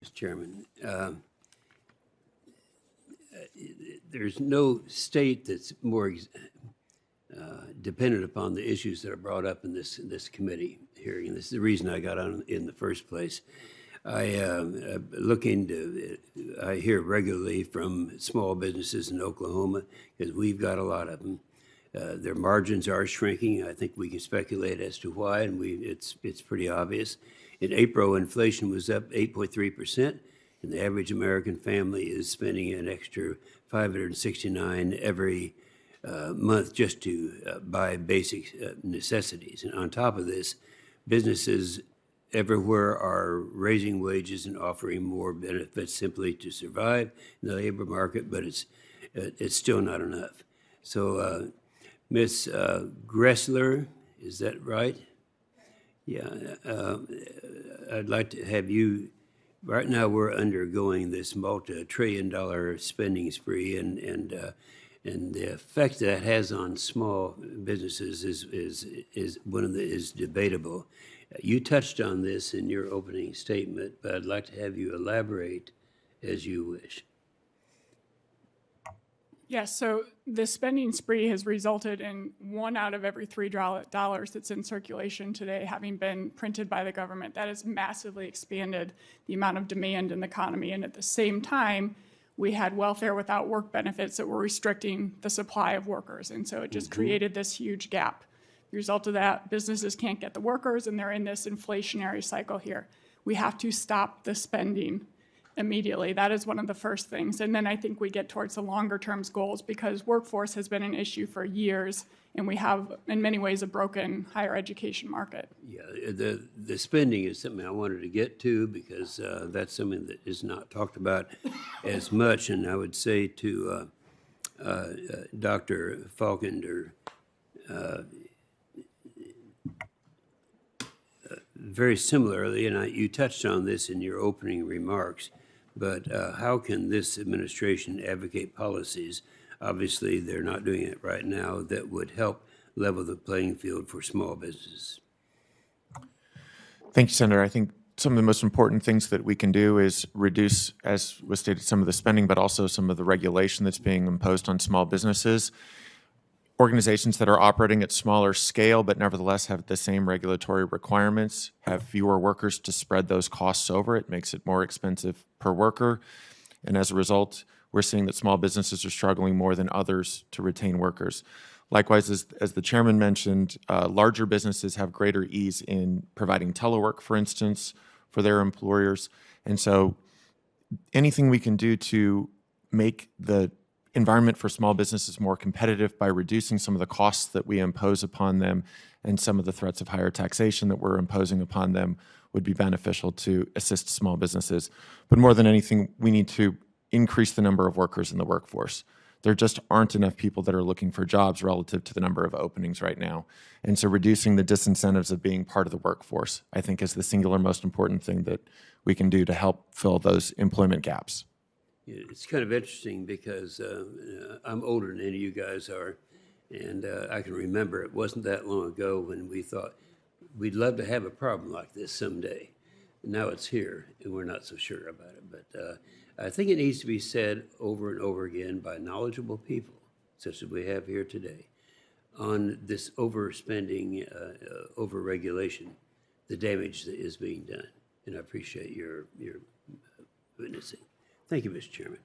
Mr. Chairman. There's no state that's more dependent upon the issues that are brought up in this committee hearing. And this is the reason I got on in the first place. I hear regularly from small businesses in Oklahoma, because we've got a lot of them. Their margins are shrinking. I think we can speculate as to why, and it's pretty obvious. In April, inflation was up 8.3%, and the average American family is spending an extra $569 every month just to buy basic necessities. And on top of this, businesses everywhere are raising wages and offering more benefits simply to survive in the labor market, but it's still not enough. So, Ms. Gressler, is that right? Yeah, I'd like to have you. Right now, we're undergoing this multi-trillion-dollar spending spree, and the effect that has on small businesses is debatable. You touched on this in your opening statement, but I'd like to have you elaborate as you wish. Yes, so the spending spree has resulted in $1 out of every $3 that's in circulation today having been printed by the government. That has massively expanded the amount of demand in the economy. And at the same time, we had welfare without work benefits that were restricting the supply of workers. And so it just created this huge gap. The result of that, businesses can't get the workers, and they're in this inflationary cycle here. We have to stop the spending immediately. That is one of the first things. And then I think we get towards the longer term goals, because workforce has been an issue for years, and we have, in many ways, a broken higher education market. Yeah, the spending is something I wanted to get to, because that's something that is not talked about as much. And I would say to Dr. Falkender, very similarly, and you touched on this in your opening remarks, but how can this administration advocate policies? Obviously, they're not doing it right now, that would help level the playing field for small businesses. Thank you, Senator. I think some of the most important things that we can do is reduce, as was stated, some of the spending, but also some of the regulation that's being imposed on small businesses. Organizations that are operating at smaller scale but nevertheless have the same regulatory requirements have fewer workers to spread those costs over. It makes it more expensive per worker. And as a result, we're seeing that small businesses are struggling more than others to retain workers. Likewise, as the chairman mentioned, larger businesses have greater ease in providing telework, for instance, for their employers. And so anything we can do to make the environment for small businesses more competitive by reducing some of the costs that we impose upon them and some of the threats of higher taxation that we're imposing upon them would be beneficial to assist small businesses. But more than anything, we need to increase the number of workers in the workforce. There just aren't enough people that are looking for jobs relative to the number of openings right now. And so reducing the disincentives of being part of the workforce, I think, is the singular most important thing that we can do to help fill those employment gaps. It's kind of interesting, because I'm older than any of you guys are, and I can remember it wasn't that long ago when we thought we'd love to have a problem like this someday. Now it's here, and we're not so sure about it. But I think it needs to be said over and over again by knowledgeable people, such as we have here today, on this overspending, overregulation, the damage that is being done. And I appreciate your witnessing. Thank you, Mr. Chairman.